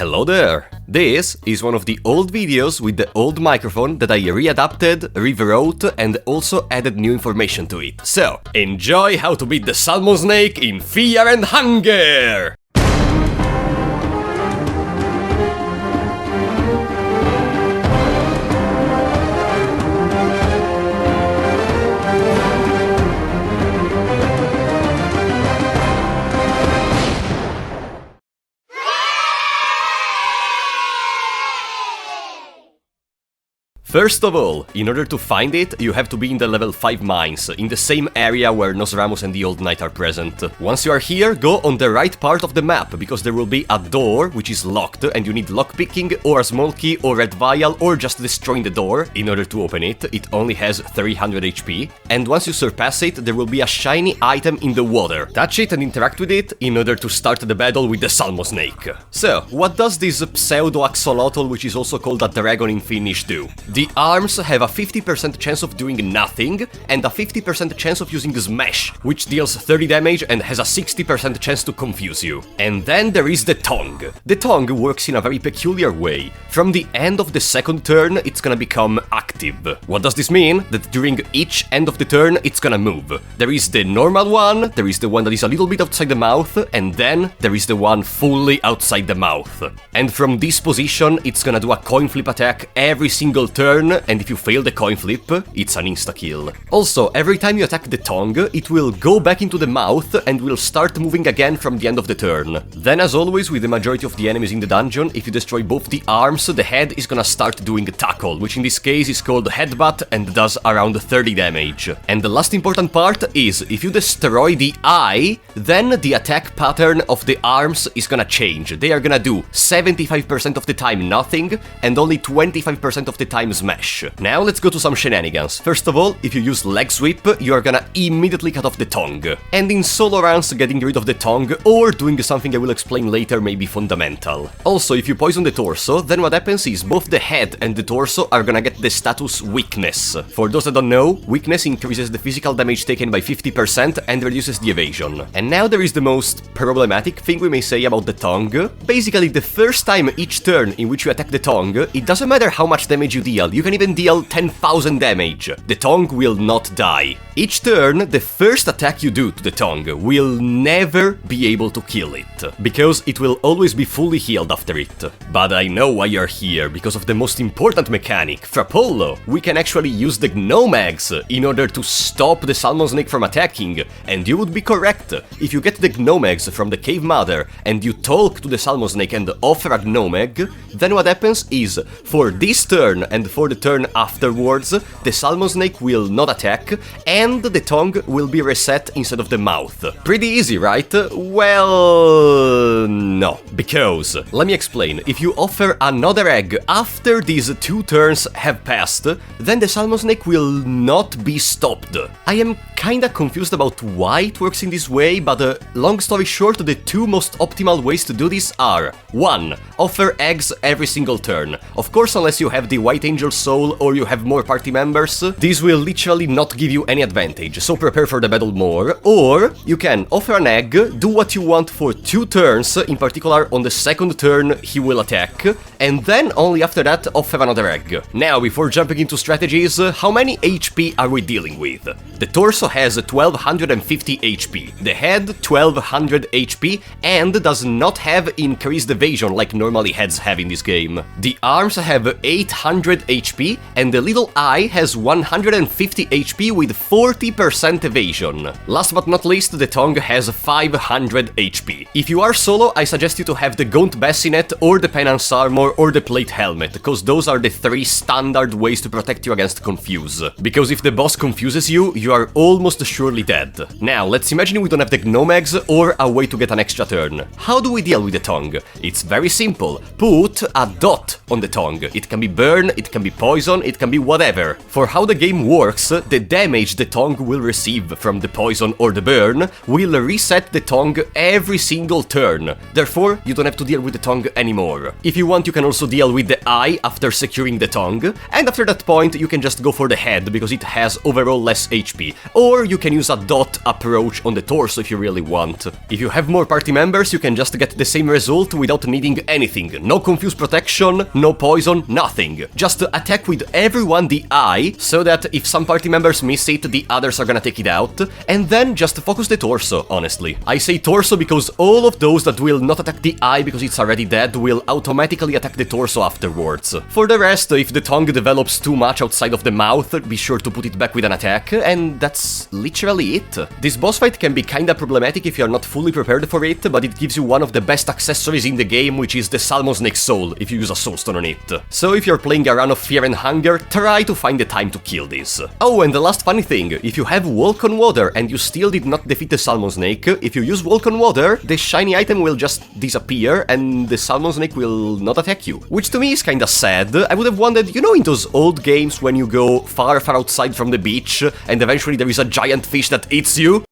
Hello there! This is one of the old videos with the old microphone that I readapted, rewrote, and also added new information to it. So, enjoy how to beat the Salmonsnake in Fear and Hunger! First of all, in order to find it, you have to be in the level 5 mines, in the same area where Nosramus and the Old Knight are present. Once you are here, go on the right part of the map, because there will be a door which is locked, and you need lockpicking, or a small key, or red vial, or just destroying the door in order to open it. It only has 300 HP, and once you surpass it, there will be a shiny item in the water. Touch it and interact with it in order to start the battle with the Salmonsnake. So, what does this pseudo-axolotl, which is also called a dragon in Finnish, do? The arms have a 50% chance of doing nothing, and a 50% chance of using Smash, which deals 30 damage and has a 60% chance to confuse you. And then there is the tongue. The tongue works in a very peculiar way. From the end of the second turn, it's gonna become active. What does this mean? That during each end of the turn, it's gonna move. There is the normal one, there is the one that is a little bit outside the mouth, and then there is the one fully outside the mouth. And from this position, it's gonna do a coin flip attack every single turn, and if you fail the coin flip, it's an insta-kill. Also, every time you attack the tongue, it will go back into the mouth and will start moving again from the end of the turn. Then, as always with the majority of the enemies in the dungeon, if you destroy both the arms, the head is gonna start doing a tackle, which in this case is called headbutt and does around 30 damage. And the last important part is, if you destroy the eye, then the attack pattern of the arms is gonna change. They are gonna do 75% of the time nothing, and only 25% of the time smash. Now let's go to some shenanigans. First of all, if you use leg sweep, you are gonna immediately cut off the tongue. And in solo rounds, getting rid of the tongue or doing something I will explain later may be fundamental. Also, if you poison the torso, then what happens is both the head and the torso are gonna get the status weakness. For those that don't know, weakness increases the physical damage taken by 50% and reduces the evasion. And now there is the most problematic thing we may say about the tongue. Basically, the first time each turn in which you attack the tongue, it doesn't matter how much damage you deal. You can even deal 10,000 damage. The tongue will not die. Each turn, the first attack you do to the tongue will never be able to kill it, because it will always be fully healed after it. But I know why you're here, because of the most important mechanic. Frapollo, we can actually use the gnomeggs in order to stop the Salmonsnake from attacking, and you would be correct. If you get the gnomeggs from the cave mother and you talk to the Salmonsnake and offer a gnomegg, then what happens is, for this turn and for the turn afterwards, the Salmonsnake will not attack, and the tongue will be reset instead of the mouth. Pretty easy, right? Well, no. Because, let me explain, if you offer another egg after these 2 turns have passed, then the Salmonsnake will not be stopped. I am kinda confused about why it works in this way, but long story short, the 2 most optimal ways to do this are: 1. Offer eggs every single turn. Of course, unless you have the White Angel Soul or you have more party members, this will literally not give you any advantage, so prepare for the battle more. Or you can offer an egg, do what you want for 2 turns, in particular on the second turn he will attack, and then only after that offer another egg. Now, before jumping into strategies, how many HP are we dealing with? The torso has 1250 HP, the head 1200 HP, and does not have increased evasion like normally heads have in this game. The arms have 800 HP, and the little eye has 150 HP with 40% evasion. Last but not least, the tongue has 500 HP. If you are solo, I suggest you to have the Gaunt Bassinet or the Penance Armor or the Plate Helmet, because those are the 3 standard ways to protect you against Confuse. Because if the boss confuses you, you are almost surely dead. Now, let's imagine we don't have the gnomeggs or a way to get an extra turn. How do we deal with the tongue? It's very simple. Put a dot on the tongue. It can be burn, it can be poison, it can be whatever. For how the game works, the damage the tongue will receive from the poison or the burn will reset the tongue every single turn. Therefore, you don't have to deal with the tongue anymore. If you want, you can also deal with the eye after securing the tongue, and after after that point, you can just go for the head, because it has overall less HP. Or you can use a dot approach on the torso if you really want. If you have more party members, you can just get the same result without needing anything. No confuse protection, no poison, nothing. Just attack with everyone the eye, so that if some party members miss it, the others are gonna take it out, and then just focus the torso, honestly. I say torso because all of those that will not attack the eye because it's already dead will automatically attack the torso afterwards. For the rest, if the tongue develops too much outside of the mouth, be sure to put it back with an attack, and that's literally it. This boss fight can be kinda problematic if you're not fully prepared for it, but it gives you one of the best accessories in the game, which is the Salmonsnake soul, if you use a soulstone on it. So if you're playing a run of Fear and Hunger, try to find the time to kill this. Oh, and the last funny thing, if you have Walk on Water and you still did not defeat the Salmonsnake, if you use Walk on Water, the shiny item will just disappear and the Salmonsnake will not attack you. Which to me is kinda sad. I would have wanted, you know, in those old games when you go far outside from the beach and eventually there is a giant fish that eats you?